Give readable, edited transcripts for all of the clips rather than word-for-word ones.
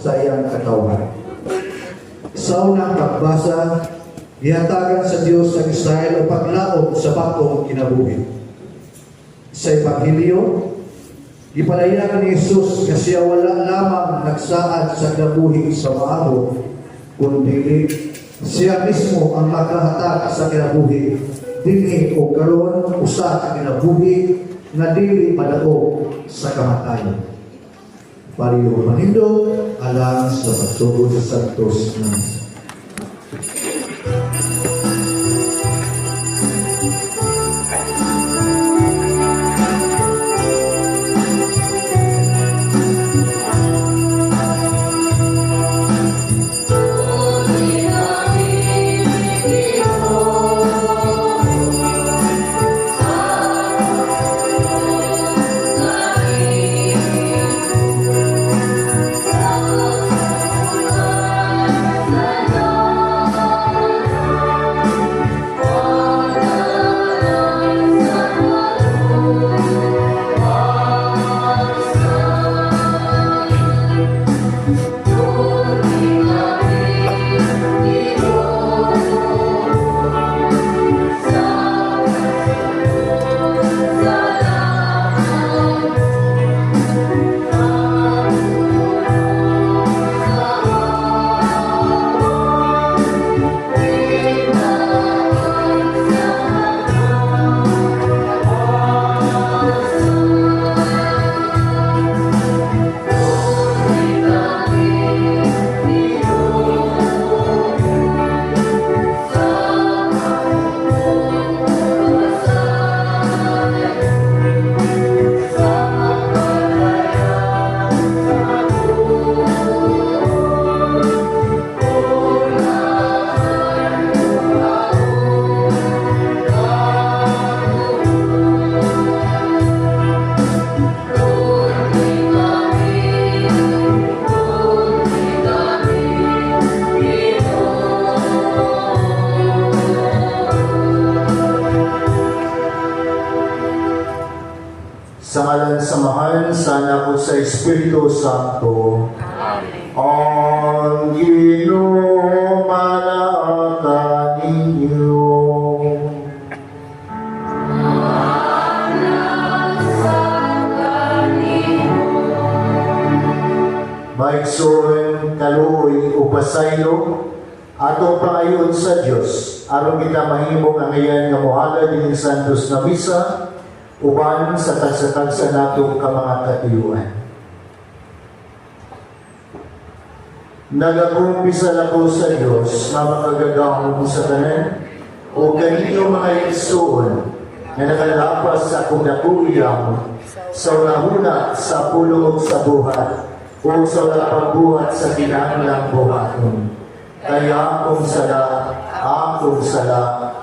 sa iyang katawan. Sa unang pagbasa, ihatagan sa Diyos ang Israel o paglaog sa batong kinabuhi. Sa Ebanghelyo, ipalayan ni Jesus na siya wala lamang nagsaad sa kinabuhi sa maabo, kundi siya mismo ang makahatag sa kinabuhi, dinhi o karon usa ka kinabuhi na dili padako sa kamatayon. Pariyo manindog alang sa pagtubo sa santos ng sa ngalan sa Mahal, sana po sa Espiritu Santo. Amen. Ang Ginoo malaka ninyo. Maigsoon kaluoy o pasaylo atong pangayon sa Dios aron kita mahimong ang iyan nga mohala dinhi santos na misa uban sa tagsa-tagsa natong ka mga katiyuan. Nagakumpisa na po sa Diyos na makagagahon sa tanan o kaninyo mga igsoon na nakalapas sa akong nakuyang sa unahuna sa pulong sa buhat o sa pagbuhat sa kinahanglang buhaton. Kaya akong sala,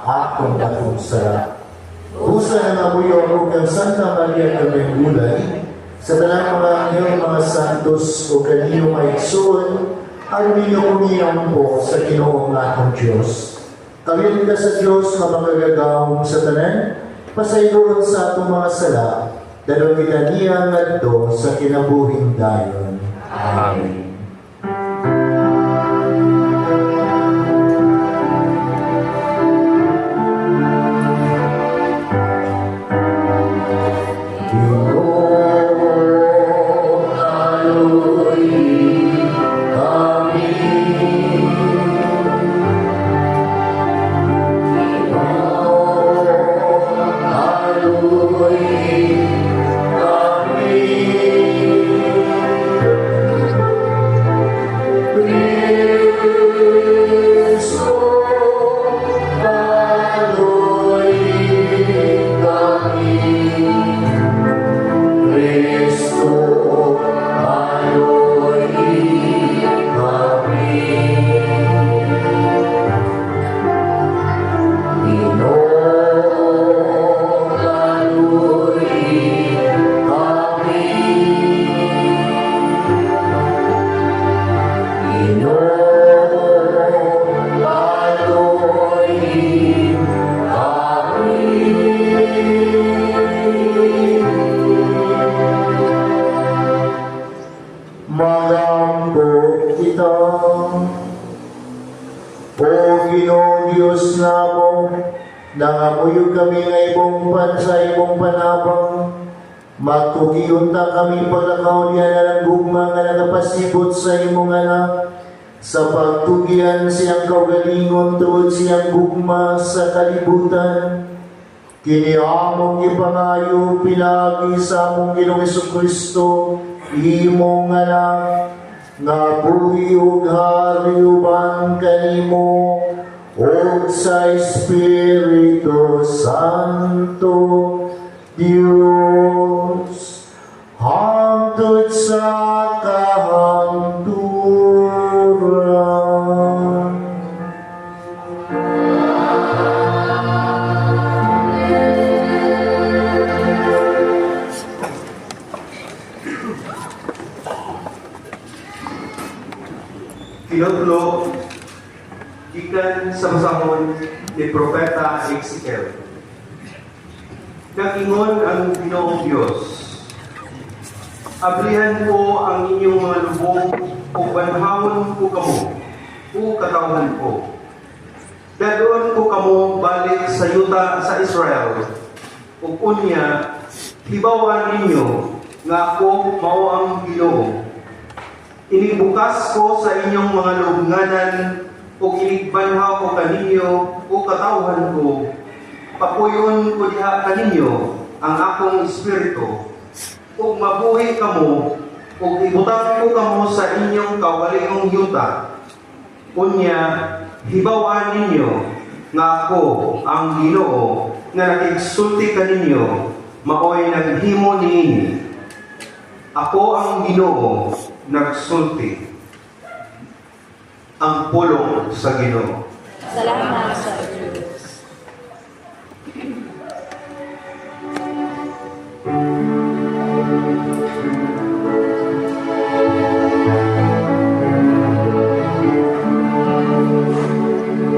akong dakong sala. Usa na nabuyo ako kang Santa Maria kaming gulay, sa talang mga anghel, mga santos o kanino maigsoon, aron ninyo kumiyang po sa Ginoong atong Diyos. Kawin ka sa Diyos na makagagawang sa tanan, pasayloon sa atong mga sala, dalawang kita niya ngadto sa kinabuhing dayon. Amen. kita. O Ginoong Diyos namo, nangamuyo kami nga imong sa imong panabang, magtugiunta kami paglakaw niya na lang gugma nga nagapasibot sa imong anak, sa pagtugian siyang kaugalingon tuod siyang gugma sa kalibutan. Kini among ipangayo pinagi sa among Ginoong Jesucristo, imong anak, nga buhi ug hariuban kanimo ug sa Espiritu Santo Dios hangtod sa kahangturan. Kinutlo, gikan sa masahon ni Propeta Ezekiel. Nag-ingon ang Ginoong Diyos, ablihan ko ang inyong mga lubong o banhawon ko kamo, o katawan ko. Dadoon ko kamo balik sa yuta sa Israel, ug unya, hibawan ninyo nga ako mao ang Ginoo. Inibukas ko sa inyong mga lubnganan o inigbanhaw ko kaninyo o katawhan ko. Papuyon ko diha kaninyo ang akong espiritu. Ug mabuhi kamo ug ibutang ko kamo sa inyong kaugalingong yuta. Unya, hibawan ninyo nga ako ang Ginoo nga nakigsulti kaninyo maoy naghimo niini. Ako ang Ginoo nagsulti. Ang pulong sa Ginoo. Salamat sa Diyos.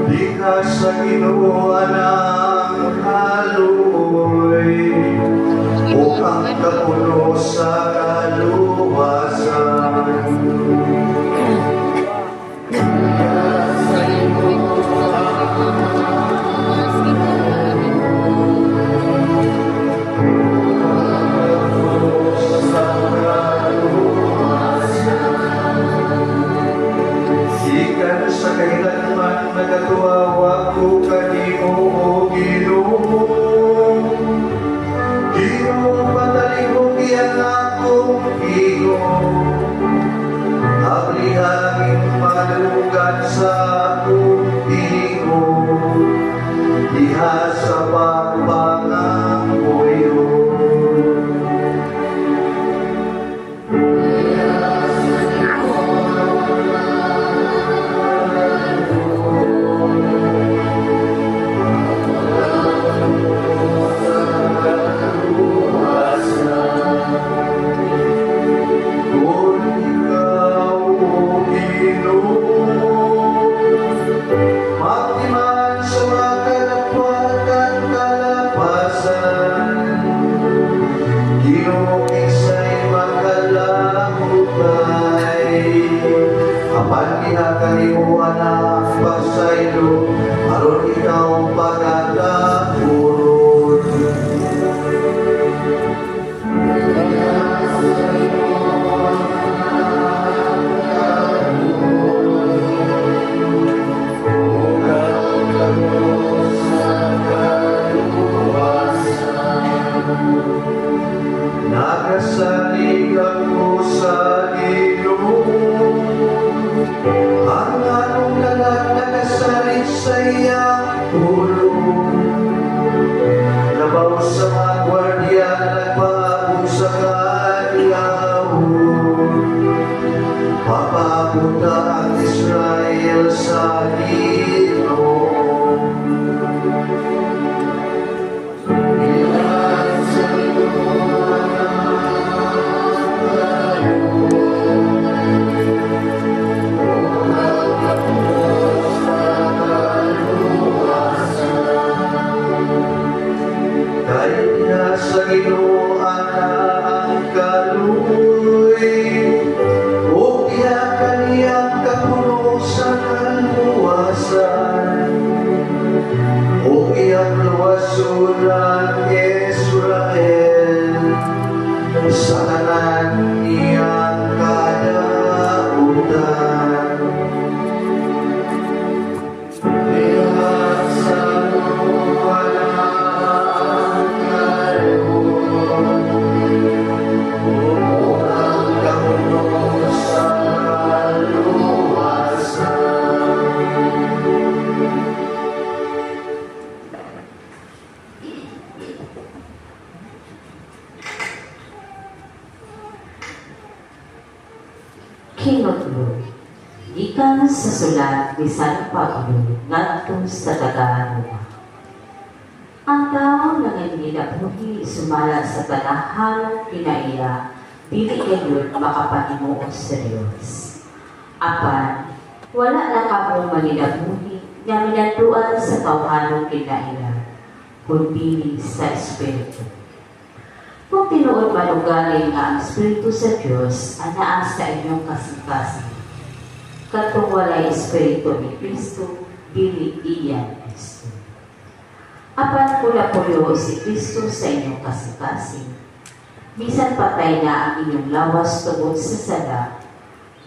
Di ka sa Ginoo ng kaluoy, bukang kapuno sa kaluwasan. Ikan sa kailanman nagatuawa ko kanimo o Ginoo. Ginoo, padaling iyan akong Ginoo. Ablihangin malugan sa akong Ginoo. Diha sa pagpangamuyo. Kung ikaw o Ginoo, magtiman sa mga kalapag at kalapasan. Ginoo, isa'y makalakutay. Apan diha kanimo anak pasaylo, aron ikaw pagkakapurot. Nagasalig ako sa Ginoo, ang anong nagasalig sa iyang tulong. Labaw sa mga gwardiya na nagpaabot sa kailahon. Papapunta ang Israel sa Ginoo. Kahit niya sa Ginoo ang kaluoy, o diha kaniyang pagpasulan Israel sa tanan niyang kadautan. Lihat sa walang karoon, umuang kauno sa kaluwasan. Kinotlo, gikan sa sulat ni San Pablo ngadto sa Tagalog. Ang tao nga ginabuhi sumala sa tanahan kinaiya dili kayo makapahimuon sa Dios. Apan wala na kamo maninabuhi nga minatuan sa tawhanon kinaiya kundi sa Espiritu. Kung tinuod manugali nga ang Espiritu sa Diyos, anaa sa inyong kasing-kasing. Katong walay Espiritu ni Kristo, dili iyan Kristo. Apan pula-pulo si Kristo sa inyong kasing-kasing. Bisan patay na ang inyong lawas tungod sa sala,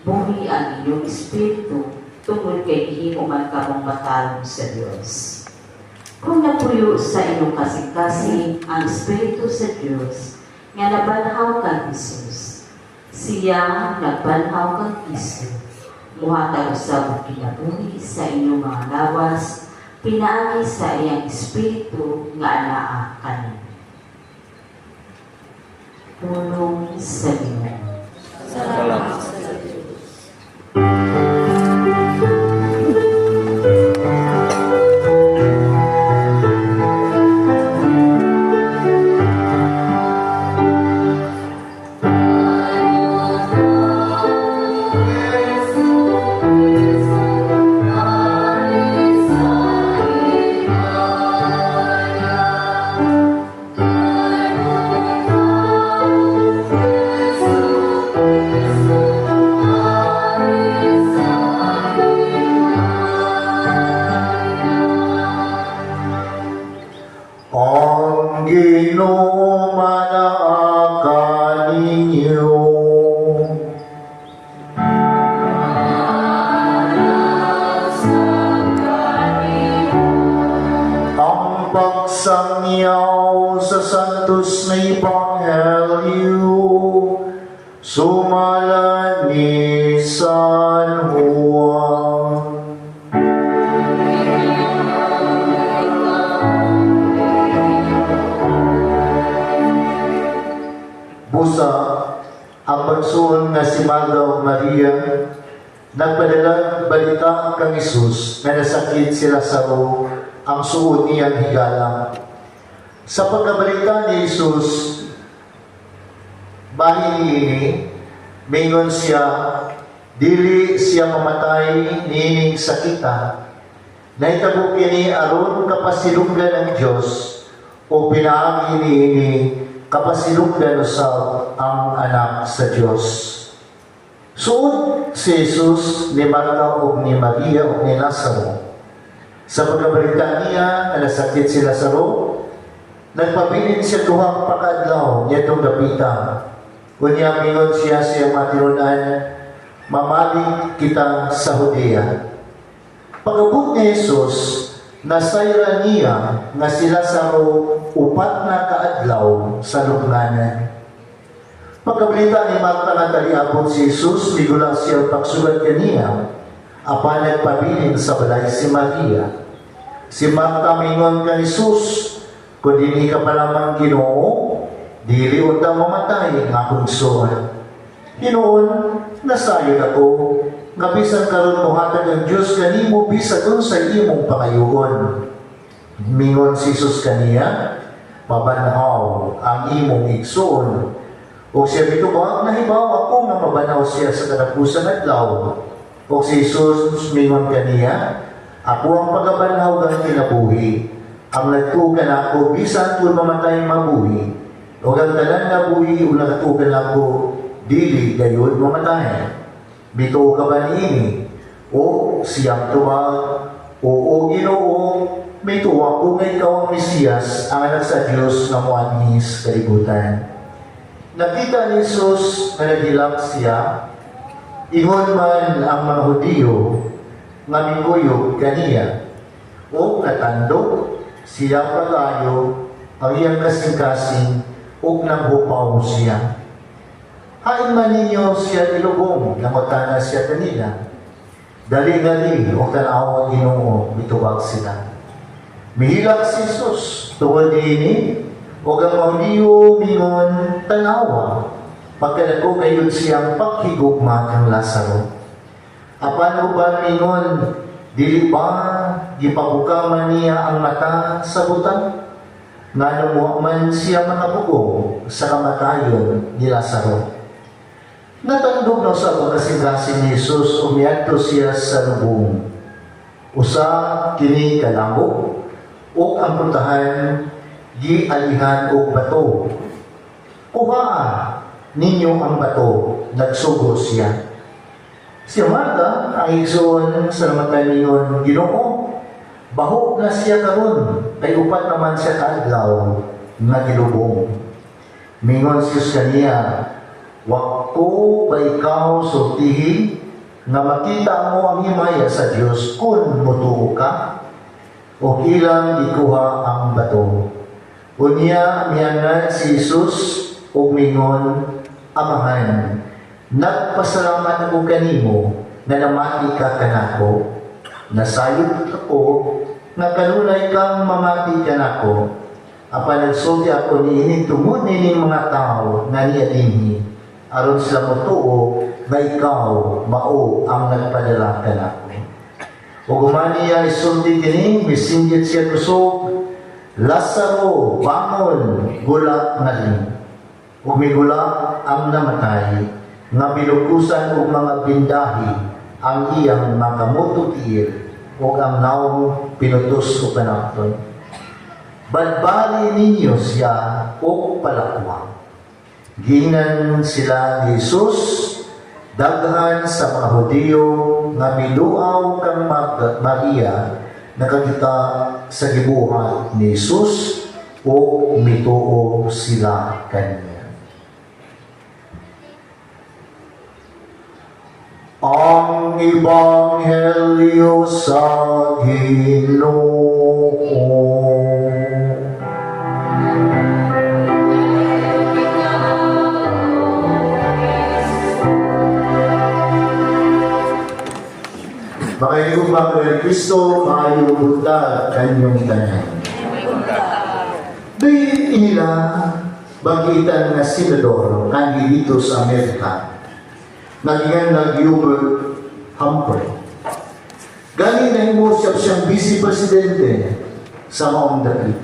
buhi ang inyong Espiritu tungod kay himo man kamong matalong sa Diyos. Kung napuyo sa inyong kasing-kasing ang Espiritu sa Diyos, nga nabanhaw kang Jesus, siya nagbanhaw kang Kristo, muhatag usab kinabuhi sa inyong mga lawas, pinaagi sa iyang Espiritu nga anaa kanin. Pulong sa Ginoo. Salamat sa Diyos. Ang Ginoo manaakan ninyo. Ang pagsangyaw sa santos na Ebanghelyo sumala ni San Juan. Busa, ang pagsuon nga si Magda Maria, nagpadala balita kang Isus na nasakit si Lazaro, ang suod niyang higala. Sa pagkabalita ni Isus, bahin niini, mingon siya, dili siya mamatay niining sakita. Naitabo kini aron kapasilunggan ng Diyos o pinaagi niini kapasilunggan usab ang anak sa Diyos. Suod si Jesus ni Marta o ni Maria o ni Lazaro. Sa pagkabalita niya na nasakit si Lazaro, nagpabilin siya tuhang pakadlaw niya itong gapita. Unya mingon siya sa matinunan, mamalig kita sa Judea. Pag-abot ni Jesus, nasayra niya nga si Lazaro upat na kaadlaw sa lubnganan. Pagkabalita ni Marta nga taliabot si Jesus, bigula siya pagsulat kaniya, apan nagpabilin sa balay si Maria. Si Marta mingon kay Jesus, kung dili ka pa lamang Ginoo, dili unta mamatay nga akong suon. Ginoon, nasayon ako, nga bisan karon mohatag ang Dios kanimo bisan sa imong pangayuon. Mingon si Jesus kaniya, mabanhaw ang imong igsoon. O siya bitubag, nahibaw ako nga mabanaw siya sa katapusan adlaw. O si Jesus mingon kaniya, ako ang pagabanhaw ng kinabuhi. Ang nagtugan ako, bisan kung mamatay mabuhi. O ang tanan nga buhi, o nagtugan ako, dili gayon mamatay. Bito ka ba niini? O siyang tumag, Oo, Ginoo, may tuwa kung ikaw ang Mesiyas, ang anak sa Diyos na muanhis kalibutan. Nakita ni Jesus na nagilak siya, ingon man ang mga Hudiyo nga minguyog kaniya, o natandog siya pagayo ang iyang kasing-kasing o nanghupaw siya. Hain man ninyo siya ilubong, namutana siya kanila. Dali-dali o tanaw ang Ginoo, mituwag sila. Mihilak si Jesus, tungod ini, o gamauliyo mingon tanawa, pagkadako kayon siyang paghigugma ng Lazaro. Apan uban mingon, dili ba gipabukaman niya ang mata sa butang? Nga namuha man siya makabugong sa kamatayon ni Lazaro. Natandog na sa pagkasing-kasing ni Jesus, umiadto siya sa lubong. Usa kini kalamo, o ang puntahan, gialihan o bato. Kuhaan ninyo ang bato, nagsugo siya. Si Marta, ang igsoon sa namatay niyon, Ginoo, bahog na siya karon, kay upat naman siya kaadlaw nga gilubong. Mingon siya kaniya, "Wako ba ikaw sultihin nga makita mo ang himaya sa Dios kung mutuo ka?" O ilang ikuha ang bato. Unya mianad si Jesus o mingon, "Amahan, nagpasalamat ko kanimo na namati ka kanako. Nasayod ako nga kanunay kang mamati kanako. Apan nagsulti ako niini tungod nining mga tao na niadinhi aron sila motuo nga ikaw mao ang nagpadala kanako." O gumaniya isulti kini, misinggit siya kusog, "Lazaro, bangon, gula ngaling." Umigula ang namatay, nga bilukusan og mga bindahi ang iyang makamututir o ang naong pinutos o panakton. Badbali ninyo siya o palakwang. Ginan sila ni Jesus, daghan sa mga Hudiyo nga miluaw kang Maria nakakita sa gibuhat ni Jesus o mituo sila kaniya. Ang Ebanghelyo sa Ginoo. Makayong Panginoon Kristo, makayong buntag kanyong tanan. Di inila bagitan nga senador kanhi dito sa Amerika. Nagingan na Hubert Humphrey. Galing na mo siyang vice presidente sa maong dapit.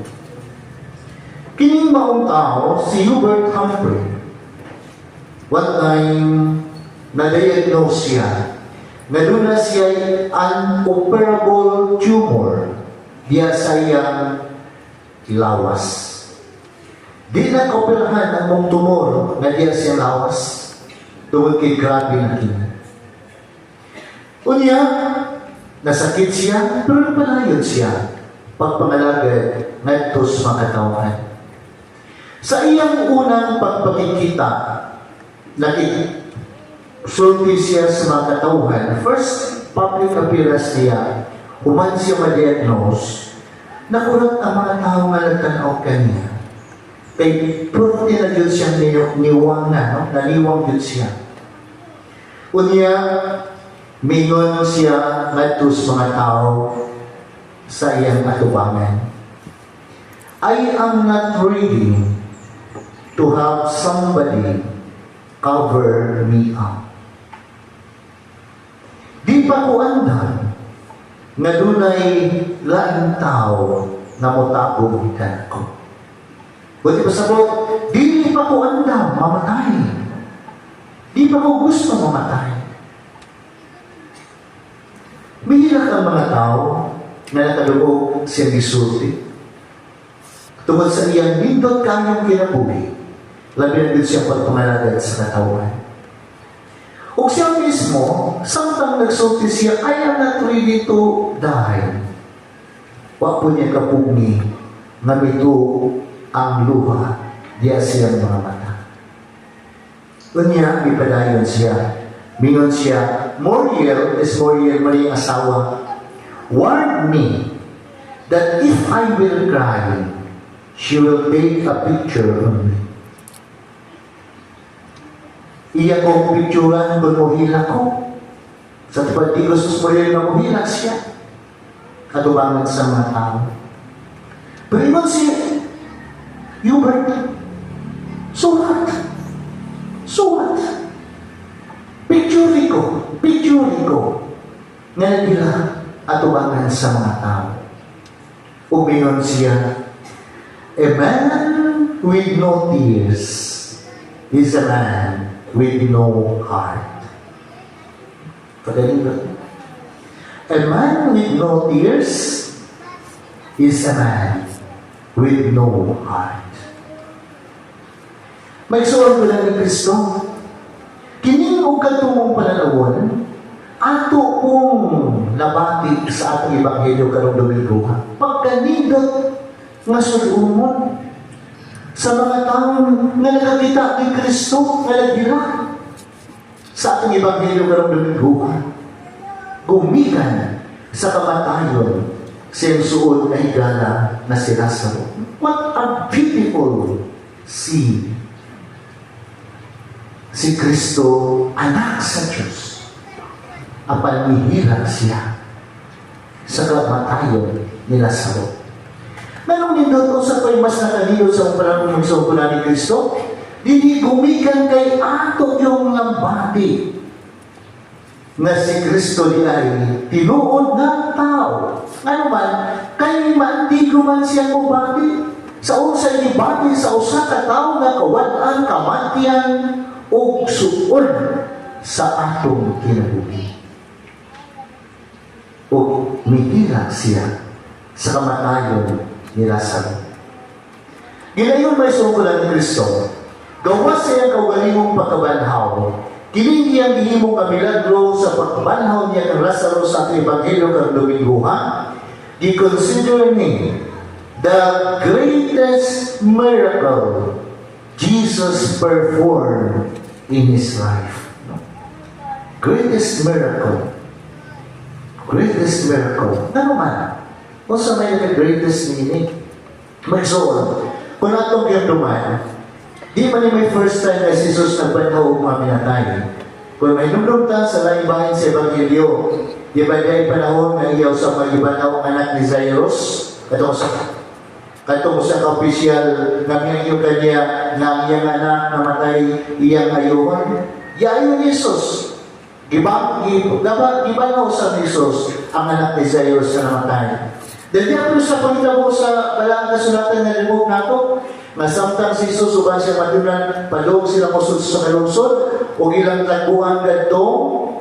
Kining maong tao, si Hubert Humphrey, one time na-diagnose siya nga doon na siya unoperable tumor diya sa iyang lawas. Di na kaoperahan ang mong tumor nga diya sa iyang lawas tungkol kay grabe na kina. Unya, nasakit siya, pero napalayod siya pagpangalagad ngadto sa mga katawan. Sa iyang unang pagpakikita, sulti siya sa mga katauhan. First public appearance niya, human siya ma-diagnose, nakulat ang mga tao nga nagtanaw kanya. Kay purti na yun siyang niwang na, naliwang yun siya. Unya, mingon siya ngadto sa mga tao sa iyang atubangan. I am not ready to have somebody cover me up. Di pa ko andam nga dunay laing tao na motabog ko. Buti pa sabot, di pa ko andam mamatay. Di pa ko gusto mamatay. Mahirap ang mga tao na nakalubog siya gisulti. Tungkol sa iyang nindot kanyang kinabuhi, labi na din siya pagpamalagad sa katawan. O siya mismo, samtang nagsulti siya, I am not ready to die. Wa po niya kapugni, nga mito ang luha, diya siyang mga mata. Unya, ipadayon siya. Mingon siya, Muriel, mali ang asawa, warned me that if I will cry, she will take a picture of me. Iya kong picturean kung muhila ko. Sa tupad di gusto Muriel na muhila siya. Katubangan sa mga tao. Pero ingon siya, Hubert, so what? So what? Picture ko, nga nagila atubangan sa mga tao. Umingon siya, a man with no tears is a man with no heart. Pagaling ba? A man with no tears is a man with no heart. May suwan ko lang ni Kristo. Kining o katungong panalawon, ato kong nabati sa atong Ebanghelyo karong Domingo. Pagkanindot nga sulumon sa mga taong nga nakakita ni Kristo nga nagira sa atong Ebanghelyo karong Domingo. Gumikan sa kamatayon siyang suod na higala na si Lazaro. What a beautiful scene! Si Kristo, anak sa Diyos, apan mihirap siya sa kamatayon ni Lazaro. Manong nindot sa ko'y mas nakalilo sa panahon ng sumpunan ni Kristo, hindi gumikan kay ato yung lambati na si Kristo di ay tinuod ng tao. Ano man, kay mandigo man siya kubati, sa unsay ibati sa usa ka tao nga kawan-an, kamatian, o suod sa atong kinabuhi. O mihirap siya sa kamatayon ni Lazaro. Ginayon may sumpulan ni Kristo, gawas siya kaugalingong pagkabanhaw, kining iyang gihimong kamilagro sa pagkabanhaw niya ng Lazaro sa ating Ebanghelyo kang Dominguhan, i-consider ni the greatest miracle Jesus performed in His life. Greatest miracle. Greatest miracle. Ano man? Kung sa may greatest meaning, magsoon. Kung natong yung duman, di man may first time na si Jesus nagbanhaw o maminatay. Kung may numrumta sa laing bahin sa Evangelyo, di ba dahil panahon na iyaw sa magibanaw ang anak ni Jairus, katong sa ka-opisyal ng iyong kanya ng iyang anak namatay iyang ayuhan. Yayon ni Jesus. Gibanaw sa Jesus ang anak ni Jairus na namatay. Dahil diyan sa pagkita mo sa balang kasulatan na limog nato, masamtang si Jesus uban siya madunan, padung sila kusod sa kalungsod, o ilang tagbuhan gadtong,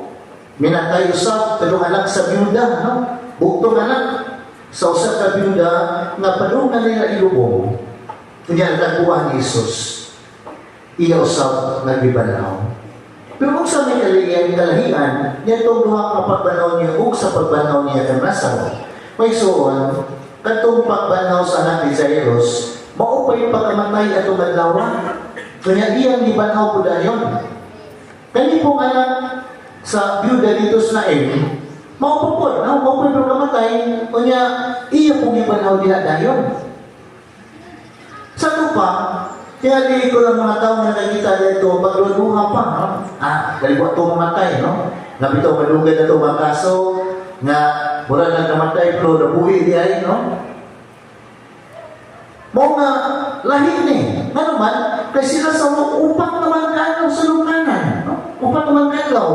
minatay usap, talong anak sa byuda, no? Buktong anak, sa usap ka byuda, nga padung na nila ilubong, kanya tagbuhan ni Jesus, iya usap nagbibanaw. Pero kung sa may kalahian, yan itong duha ka pagbanaw niya, o sa pagbanaw niya kang Lazaro, may suon, katong pagbanaw sa anak ni Jairus, mao pa yung pagkamatay at umadlawan. Kanya iyang ibanaw po dayon. Kani pong anak sa byuda dito sa Naim, mao po no? Mao po yung pagkamatay, kanya iya pong ibanaw diha dayon. Sa ito pa, kaya di ko lang mga tao na nakita dito, pagluduha pa, no? Daliwa ito mamatay, no? Nabito malugad na ito mga kaso, nga mula nagkamatay, pero nabuhi di ay, no? Mga lahi ni, nga naman, kasi sila sa upak naman kanaw sa lukanan, no? Upak naman kanaw.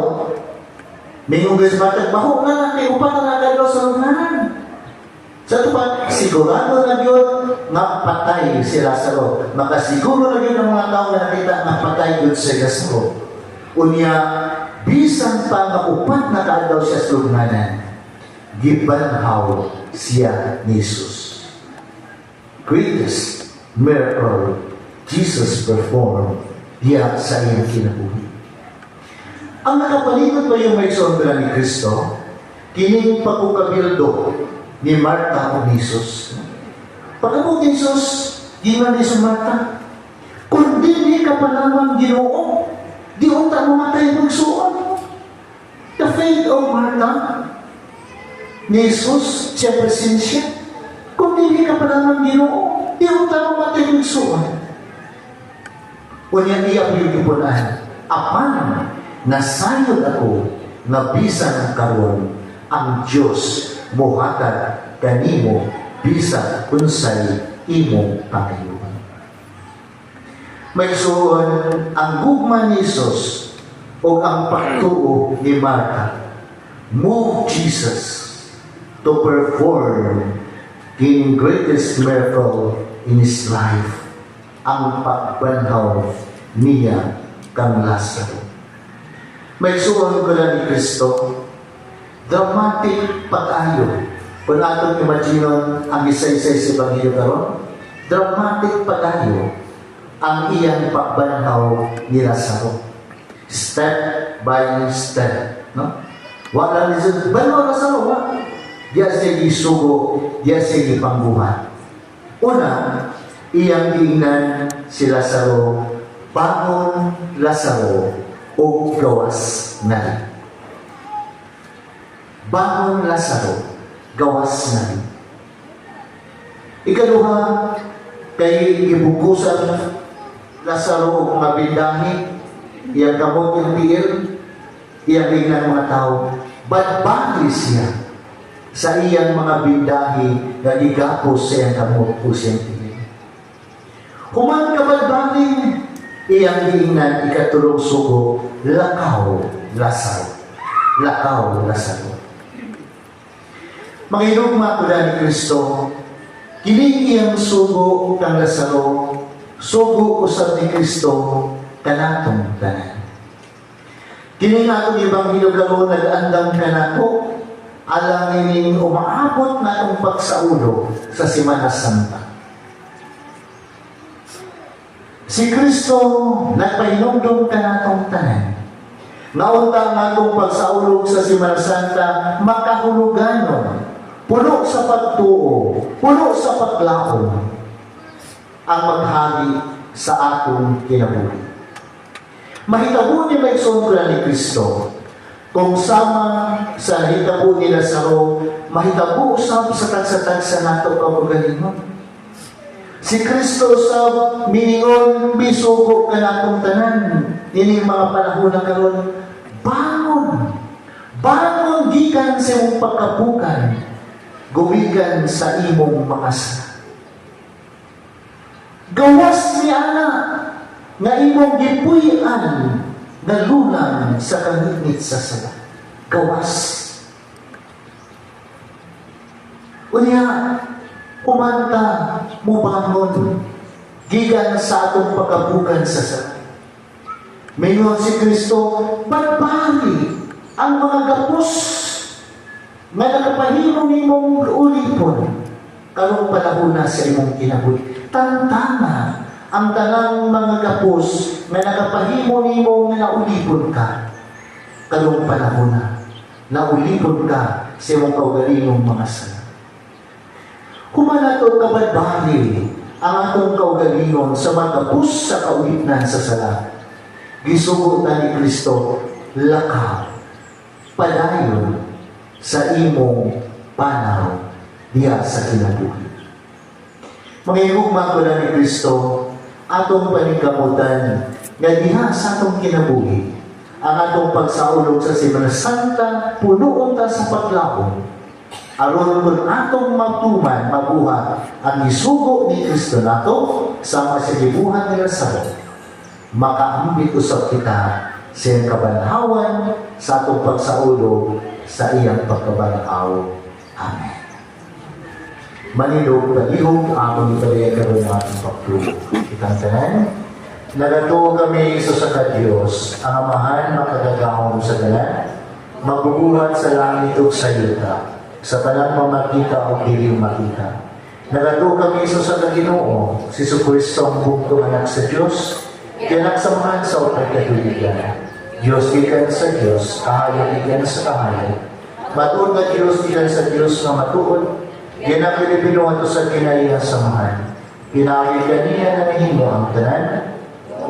Mingong guys matag, baho nga lang kay upak na kanaw sa lukanan. Sa ito pa, sigurado na yun, nga patay si Lazaro. Makasiguro na yun ang mga tao na nakita nga patay yun si Lazaro. Unya, bisan pa nga upat na kaadaw siya sa lukanan, gibanhaw siya ni Jesus. Greatest miracle Jesus performed diya sa iyang kinabuhi. Ang nakapalibot ba yung may sombra ni Kristo? Kining pagkukabildo ni Marta o Jesus. Pagkabot ni Jesus, ginawa ni Marta, kung di ka pa naman Ginoo, di unta mamatay magsuon. The faith of Marta ni Jesus, siya presensya. Kung di ka pa naman Ginoo, di unta mamatay magsuon. Unya iya pilipunan, apan nasayod ako na bisan karon ang Dios mohatag kanimo bisan unsay imong pangayuhan. May suon ang gugma ni Jesus o ang pagtuo ni Marta move Jesus to perform the greatest miracle in His life, ang pagbanhaw niya kang Lazaro. May suon ko na ni Kristo, dramatic pag-ayo. Kung atong imaginon ang isa-isa sa Ebanghelyo karon, dramatic pag-ayo ang iyang pagbanhaw ni Lazaro. Step by step. No? Wala rin banhaw Lazaro, wa? Diya siya gisugo, diya siya gipangbuhat. Una, iyang giingnan si Lazaro, bangon Lazaro, o gawas na. Bangon Lazaro, gawas na. Ikaduha, kay ibukusan Lazaro o mga bindahi, iyang kamot yung tiil, iyang ingnan mga tao, badbati siya sa iyang mga bindahi na igapos sa iyang kamot o siyang tiil. Human kabadbating, iyang giingnan ikatulong sugo, lakaw Lazaro. Lakaw Lazaro. Manginugma ko na ni Kristo, kini iyang sugo kang Lazaro, sugo usab ni Kristo kanatong tanan. Kini nga itong Ebanghelyo karon nag-andam kanako, alang ining umaabot na itong pagsaulo sa Semana Santa. Si Kristo nagpahinumdum kanatong tanan. Naunta nga itong pagsaulog sa Semana Santa, makahuluganon, puno sa pagtuo, puno sa paglaom, ang maghagi sa atong kinabuhi. Mahitabo ni Maigsoon ni Kristo, kung sama sa hitabo ni Lazaro, mahitabo usab sa tagsa-tagsa nato kaugalingon. Si Kristo sa miningon, bisugo ka natong tanan, nining mga panahon na karon, bangon! Bangon gikan sa imong pagkabukan, gumigan sa imong mga sala. Gawas ni Ana, nga imong gipuy-an, nalulang sa kangingit sa sala. Gawas. Unya, kumanta, mubangon, gigan sa atong pagkabukan sa sala. Mayroon si Kristo, badbali ang mga gapos na nakapahimo nimong ulipon, karong panahon na sa imong kinabuhi. Tantama ang tanang mga gapos na nakapahimo nimong naulipon ka, karong panahon na naulipon ka sa imong kaugalingong mga sala. Kumanato kabadbali ang atong kaugalingon sa mga gapos sa kaulipnan sa sala. Gisugo na ni Kristo, lakaw, padayon sa imong panaw diya sa kinabuhi. Mangihugma ko na ni Kristo, atong paningkamutan nga diha sa atong kinabuhi, ang atong pagsaulog sa Semana Santa, punuon ta sa paglaom, aron kung atong magtuman, mabuhat ang isugo ni Kristo nato sama sa gibuhat ni Lazaro, makaambit usab kita sa iyang kabanhawan sa atong pagsaulog sa iyang pagkabanhaw. Amen. Manilog, palihog, amon ibalaya karon ng ating pagtulog. Itang tanan, nagatuo kami sa Diyos, ang amahan makagagahom sa dalan, magbubuhat sa langit o sa yuta, sa tanang mamakita o dili makita. Nagatuo kami sa Ginoo, si Jesucristo ang bugtong anak sa Diyos, kaya nagsamahan sa upay katuligan. Diyos gikan sa Diyos, kahayag gikan sa kahayag. Matuod nga Diyos gikan sa Diyos nga matuod. Yan ang Pilipino ato sa kinaiya samahan. Pinagigan niya na nahimo ang tanan.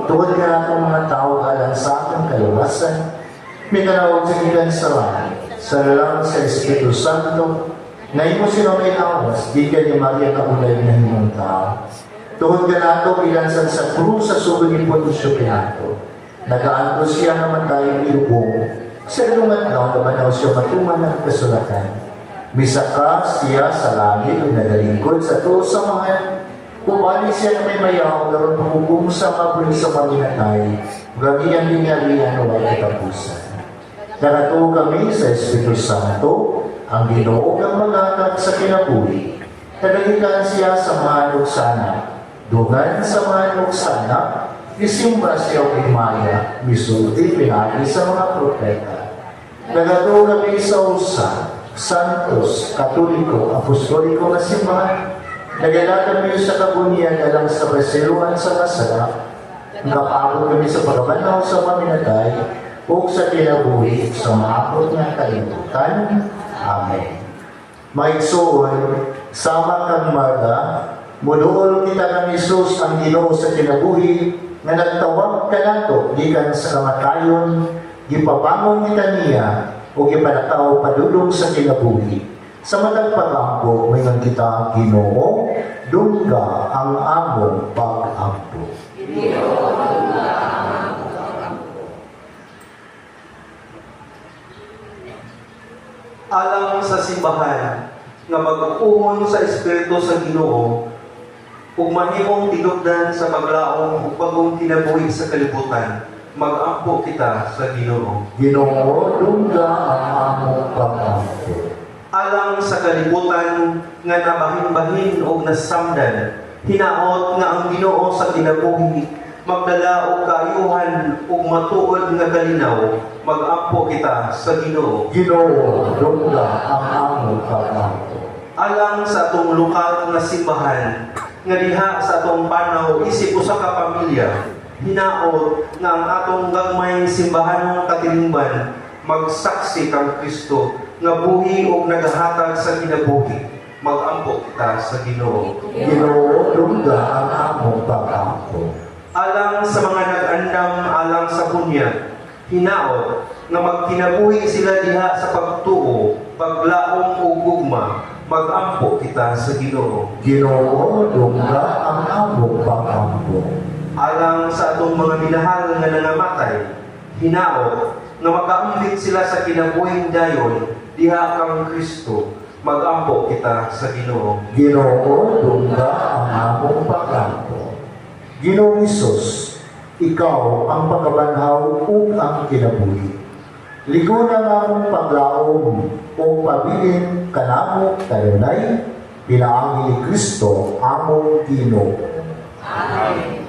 Tuod nga atong mga tao alang sa atong kaluwasan. Minanawag sa gikan sa langit, sa lalang sa Espiritu Santo, na imo sila may awas, di ka ni Maria na ulay na himong tao. Tuhod ka nato ilansan sa krus sa sugo ni Poncio Pilato. Nagaanto siya naman tayo ilubong. Sa lungat daw naman daw siya matuman ng kasulatan. Misaka siya sa langit o nagalingkod sa tuos samahan. Pumali siya na may mayaw na pangubong sa mabuhay sa paminatay. Gamihan din niya riyan o ay katapusan. Narato kami sa Espiritu Santo, ang Ginoo ng mga sa kinabuhi. Nagalikan siya sa mahanok sana. Dungan sa mahanok sana, isimba siya kay Maya, misulti pinagi sa mga propeta. Nagato kami sa usa, Santos, Katoliko, Apostoliko na simbahan. Nagala kami sa kabunian alang sa Basiluan sa Masarap. Nakapagod kami sa pagkabanaw sa paminatay o sa kinabuhi sa maakot nga kalimutan. Amen. Maigsoon, sama kang Marta, muduol kita ng Isus ang Ginoo sa kinabuhi, nga nagtawag ka nato, gikan sa kamatayon, gipabangon kita niya, o gipanakaw padulong sa kinabuhi. Sa matag pag-ampo, mayon kita Ginoo, dungga ang among pag-ampo. Alang sa simbahan nga mag-uon sa Espiritu sa Ginoo ug mahimong tinubdan sa paglaom ug bagong kinabuhi sa kalibutan, mag-ampo kita sa Ginoo. Ginoo, dungga ang among pag-ampo. Alang sa kalibutan nga nabahin-bahin o nasamdan, hinaot nga ang Ginoo sa kinabuhi, magdala og kaayuhan ug matuod nga kalinaw, mag-ampo kita sa Ginoo. Ginoo, dungga ang among pag-ampo. Alang sa atong lokal nga simbahan, nga diha sa atong panaw isip usa ka pamilya, hinaot nga ang atong gagmayng simbahanong katilingban magsaksi kang Kristo nga buhi og nagahatag sa kinabuhi, mag-ampo kita sa Ginoo. Ginoo, dungga ang among pag-ampo. Alang sa mga nag-andam alang sa bunyag, hinaot nga magkinabuhi sila diha sa pagtuo, paglaom ug gugma, mag-ampo kita sa Ginoo. Ginoo, dungga ang among pag-ampo. Alang sa atong mga minahal nga nangamatay, hinaot nga makaambit sila sa kinabuhing dayon diha kang Kristo, mag-ampo kita sa Ginoo. Ginoo, dungga ang among pag-ampo. Ginoong Isus, ikaw ang pagkabanhaw ug ang kinabuhi. Ligo na nga mong paglaom o pabilin kanamo kanunay, pinaangi ni Kristo among Ginoo. Amen.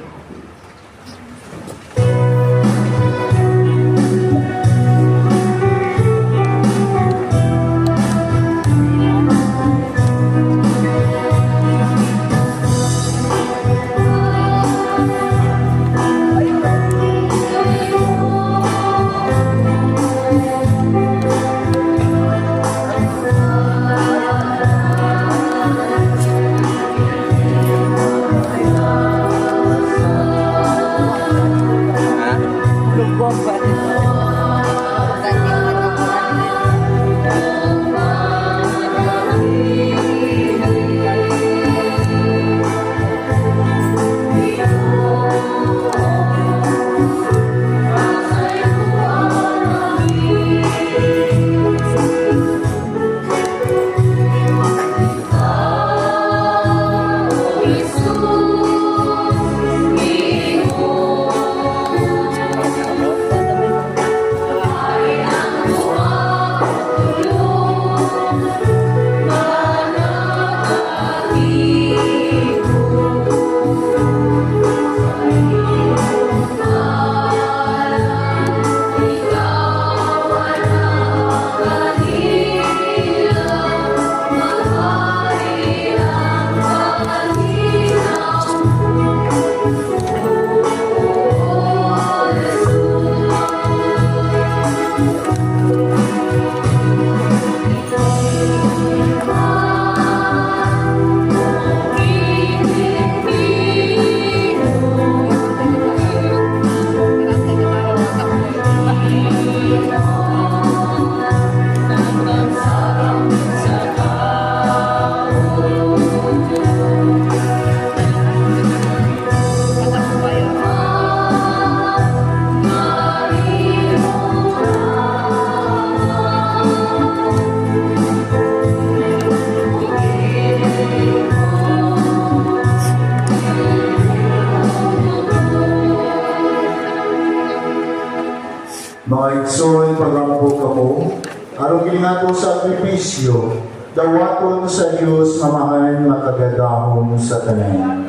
Kristo'y pagampo kamo, aron kini sakripisyo, dawaton sa Dios nga mahal makagadahom sa tanan.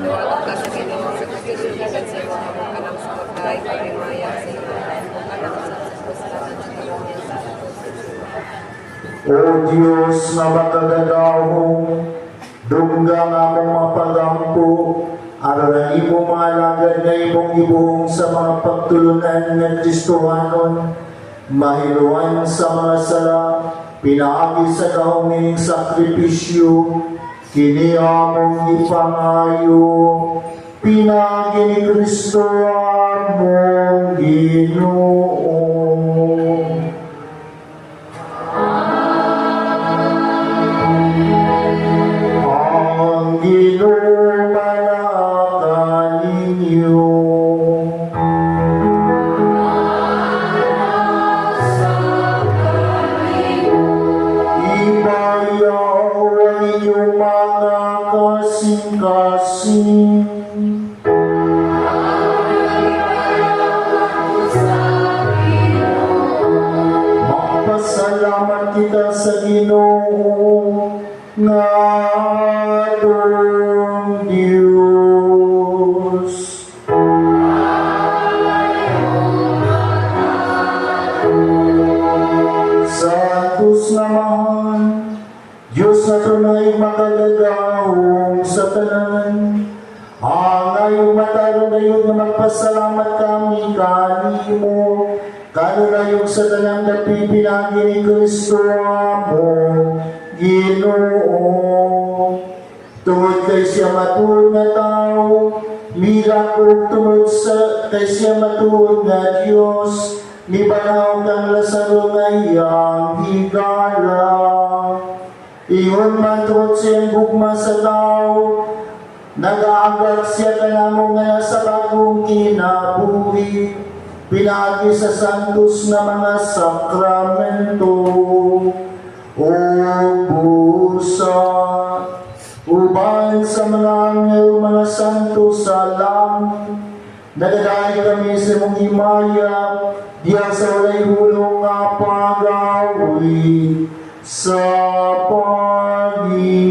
O Diyos nga makagadahom, dungga nga mong mapagampo, aron ang imong mga lagad na imong ibuhong sa mga pagtulunan ng Kristohanon, mahiruan sa mga sala, pinaagi sa kahuming sakripisyo, kini among ipangayo, pinaagi ni Kristo among Ginoo. Ang Ginoo manakanin niyo. Ibayaw ang inyong mga kasing-kasing. Magpasalamat kita sa Ginoo nga atong Diyos. Santos naman, Diyos na tunay makagadahom sa tanan. Ngayong mataro ngayon na magpasalamat kami kanimo, kanunayong sa tanang napipinagi ni Kristo among Ginoo. Tungod kay siya matuod nga tao, milagro tungod sa kay siya matuod nga Diyos, nibanaw kang Lazaro nga iyang higala. Iyon man tungod siyang gugma sa tao, nag-aagad siya kanamo nga sa bagong kinabuhi, pinagi sa santos na mga sakramento. O busa, uban sa mga anghel, mga santo sa langit, nagdadali kami sa mong himaya, diyan sa walay hulong nga pag-awi sa Panginoon.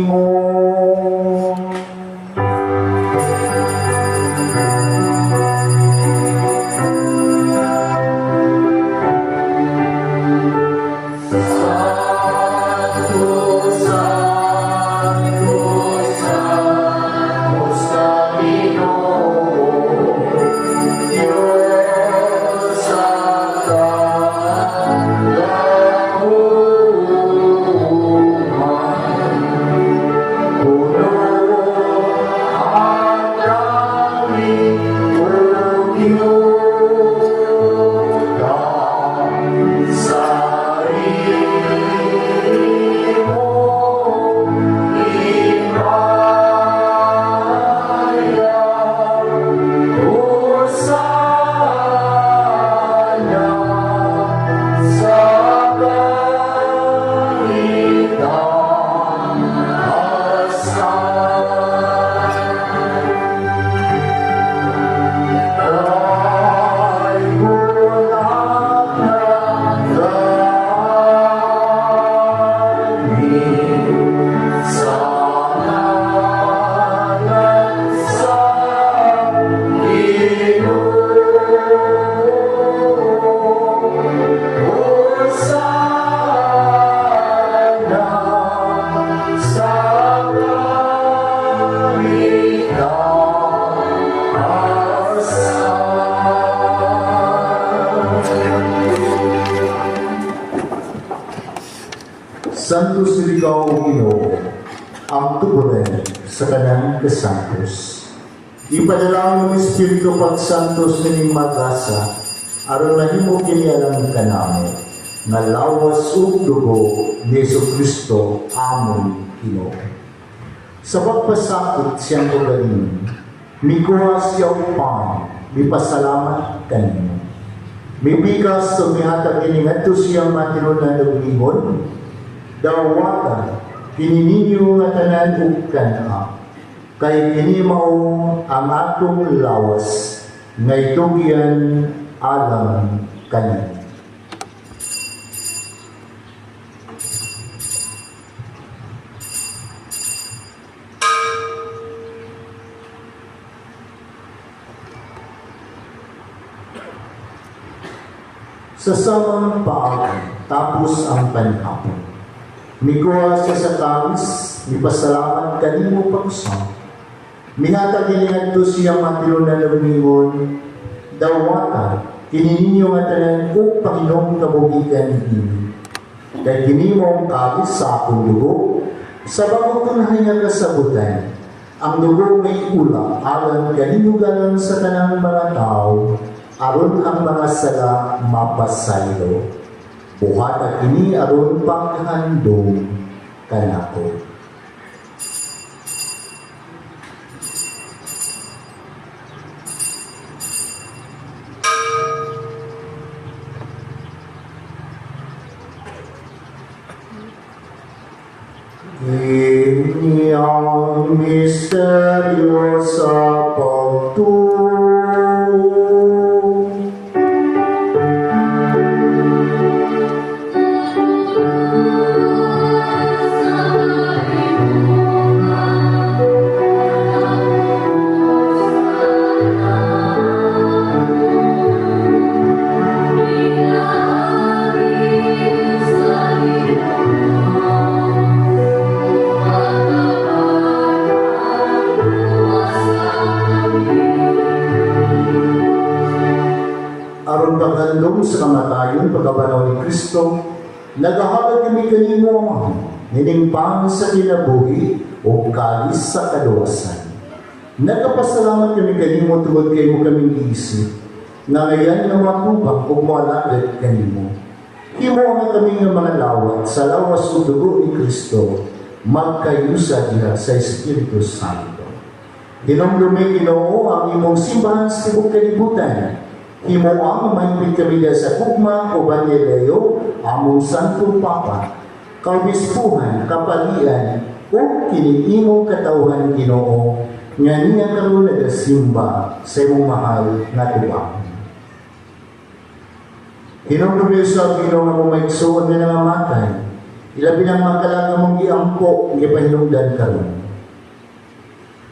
Santos niligaw o Ginoo, ang tuburan sa kanang kasantos. Ipadala ang Espiritu pag santos nining magasa, aron mahimo kini alam kanamo, nga lawas ug dugo ni Jesucristo amon Ginoo. Sa pagpasakit siyang ugaling, mikuha siya upang mipasalamat kanimo. Mibigas o mihatag ini ngadto siyang matinunan og lingon, dawatan kinininyo nga tanan ug kana, kay kini mao ang atong lawas nga itugyan alang kanin. sa samang paaga, tapos ang panhapon. Mikuha siya sa tawis, ipasalamat kanimo pagsa. Minata giningadto siya matilo na lumingon, dawata, kinininyo nga tanan o Panginoong kabugikan ini. Kaya kinimong kabis sa akong dugo, sa bagong tunahay nga kasabutan, ang dugo may ulang alang kaninugalan sa tanang mga tao, aron ang mga sala mapasaylo. Buhat at ini aron panghandong kanako. Inyong misteryo sa pagtuo. Aron paghandom sa kamatayon pagkabanaw ni Kristo, nagahatag kami kanimo Ama, ninimpang sa kinabuhi o kalis sa kaluwasan. Nagapasalamat kami kanimo tungod kay mo kaming iisip, na ngayon na matubang o malagad kanimo. Himo nga kami nga mga lawat sa lawas o dugo ni Kristo, magkayusa diha sa Espiritu Santo. Hinumdumi Ginoo ang imong simbahan sa tibok kalibutan. Himo ang mahigpit kami sa kugma o banyayo, among Santong Papa, kaubispuhan, kapalian, o kiniimong katauhan Ginoo, nga niya karon nagasimba sa imong mahal na tubang. Hinumdumi sa Ginoo nga maigsuon na nangamatay, ilabi ng makalang mong giampo, gipahinungdan karon.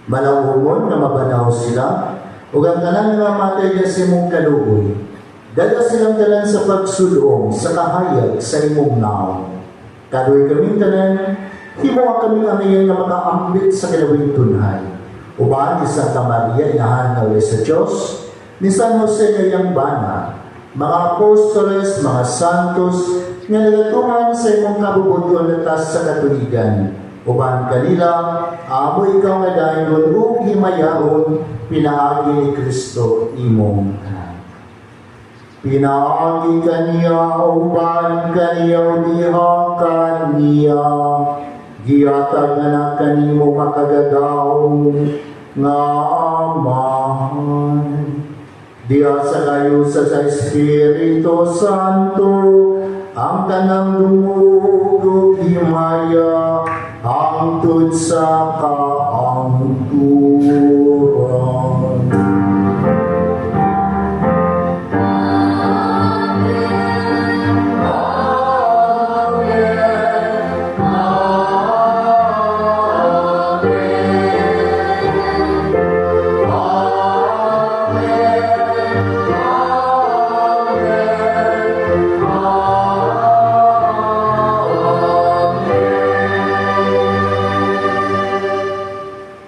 Malawomon na mabanaw sila, ug ang tanan nga matay niya sa imong kaluoy, dala silang tanan sa pagsulong, sa kahayag, sa imong naon. Kaluoy kaming tanan, himo ang kaming anayan nga makaambit sa kalawing tunhay. Uban ni Santa Maria, inahan nga sa Diyos, ni San Jose nga iyang bana, mga apostoles, mga santos, nga nagatuman sa imong kabubuton natas sa katuligan. Uban kanila, amo ikaw nga dayon ug himayaon, pinaagi ni Kristo imong anak. Pinaagi kaniya, uban kaniya, diha kaniya, giyatag na kanimo makagagaw nga amahan. Diya sa kayo sa Espiritu Santo, ang tanang dumugog himaya, hangtod sa kaangturan.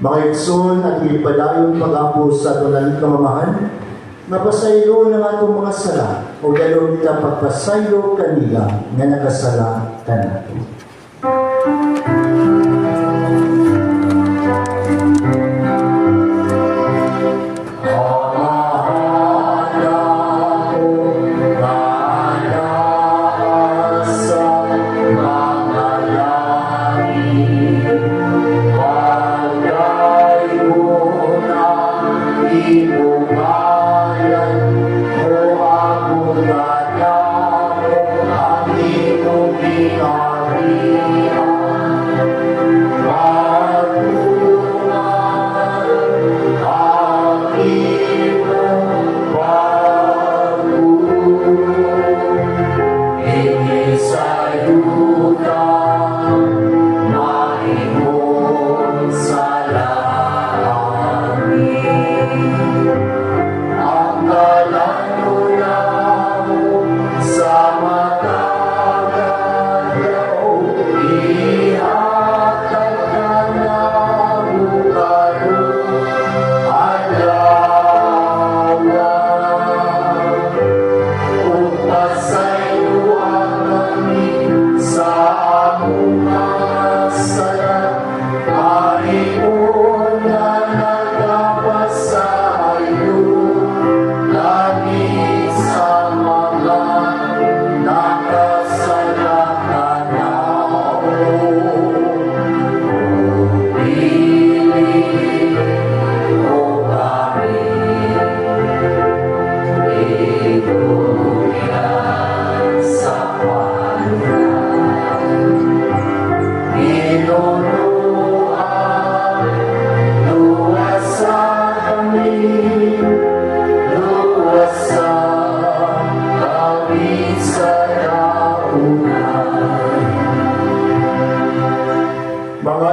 Mga igsoon at ipadayon pag-apos sa tunaling kamamahan, napasaylo ng atong mga sala, o gano'n nila pagpasaylo kanila nga nakasala kanato. Amen.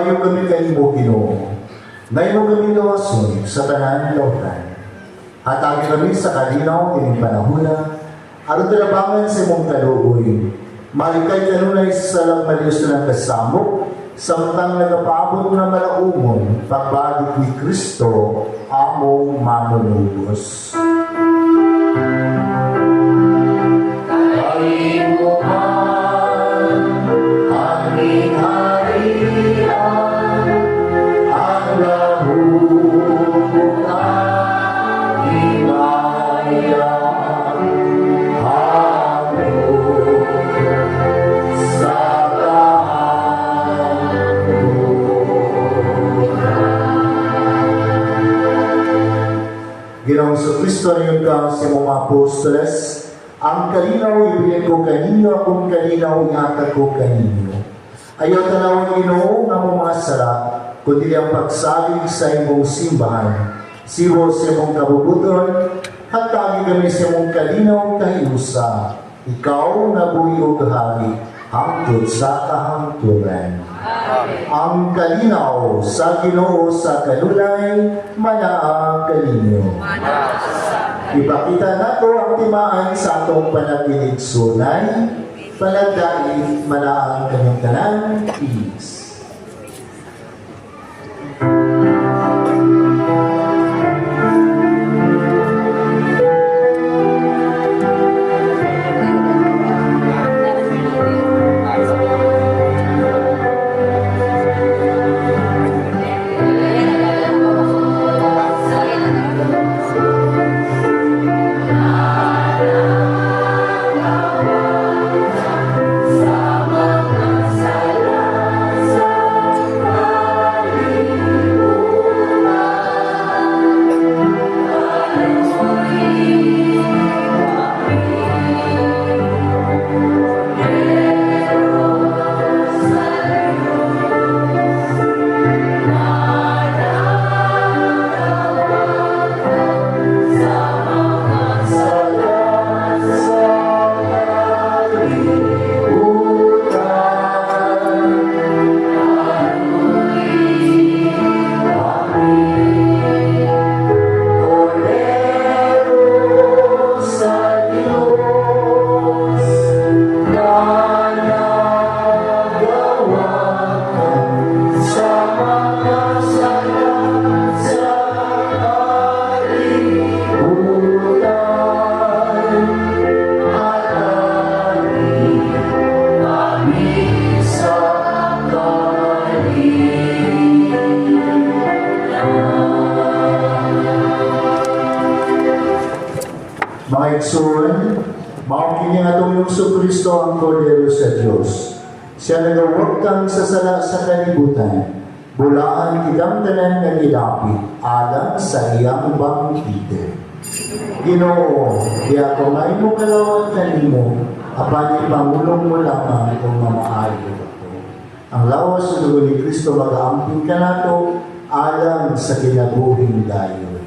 Maayo kami kanimo Ginoo. Ngayon mo kami lawason sa tanan lautan. Hatagi kami sa kalinaw kining panahona, aron tinabangan sa imong kaluoy. Malikay kanunay sa salang malius na kasamo, samtang nagapaabot na malaumon, pagbalik ni Kristo, among manunubos. Ginoong Kristo na yung ka sa mga apostoles, ang kalinaw ibigay ko kaninyo, akong kalinaw ihatag ko kaninyo. Ayaw tanawang Ginoo nga mo mga sara, kundi ang pagsalig sa imong simbahan, siwo sa imong kabubuton, hatagi kami sa imong kalinaw kahiusa, ikaw na buhi o kahari, hangtod sa kahangturan. Ang kalinaw sa Ginoo sa kalulay, manaang kalinyo. Ipakita nato ang timaan sa atong panagilig sunay, palagdait manaang kanyang tanan, peace. Mga igsoon, maong kini nga itong Kristo ang Kordero sa Diyos. Siya nagawag kang sasala sa kalibutan, bulaan kitang tanan nga nilapit, alang sa iyang bangkite. Ginoo, di ako may mo kalawat kanimo, apan ipangulong mo lamang kung mamaayo ako. Ang lawas sa dugo ni Kristo mag-aamping ka nato, alang sa kinabuhing dayon.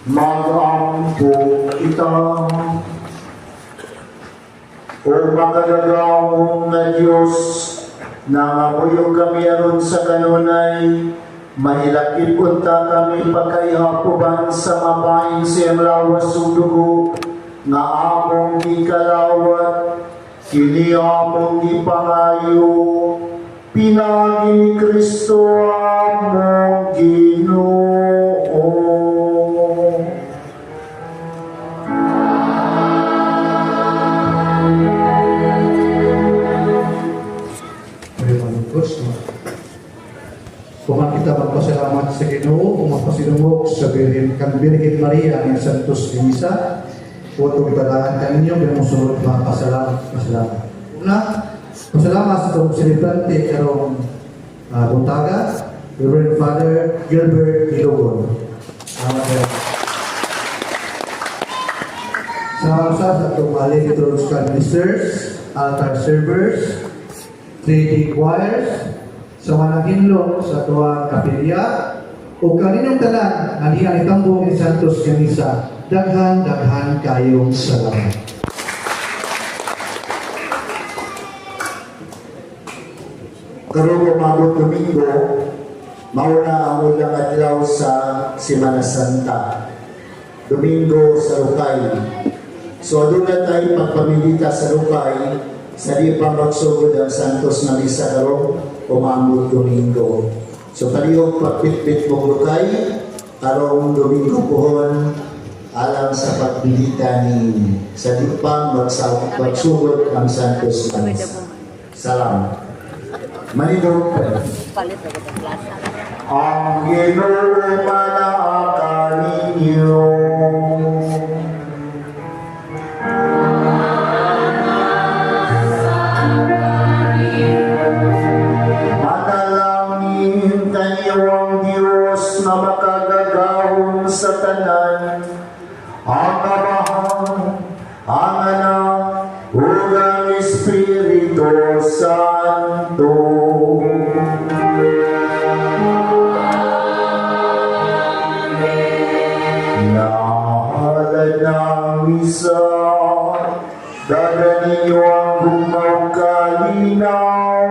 Mag-ampok kita. O makagagawong na Diyos, nangabuyog kami aron sa kanunay, mahilakip unta kami pagkaihapuban sa mabahin siyang lawas sudugo, nga among gikalawat, kini among gipangayo, pinagi ni Kristo among Ginoo. Kuman kita magpasalamat sa Ginoo, umapasinungog sa Birhen Maria ng Santos Misa. Puto kitalahan kaninyo, binusunod mga pasalamat. Una, pasalamat sa itong silibrante karong buntaga, Reverend Father Gilbert Ilogon. Sa itong liturgical ministers, altar servers, 3D choirs, sa mga hinlong sa tuwang kapilya o kaninong tanan na diyan itambong ni Santos Misa, daghan kayong salamat. Karong umabot Domingo, mauna ang ulang adlaw sa Semana Santa. Domingo sa Lukay. So aduna tayo magpamilita sa Lukay, sa di pa magsugod ang Santos na Misa karong umabot Domingo. So palihog pagpitpit mong Lukay, karong Domingo pohon, alam sa pagbilita ni sa di pa magsugod ang Santos na Misa. Salamat. Manidog Palit na ang klasa. ang Ginoo manaka ninyo. Manalangin kayo ang Diyos na makagagahong sa tanan, ang Ama, ang Anak, ug ang Espiritu Santo. Nahalad ng misa, dala ninyo ang bumaw kalinaw,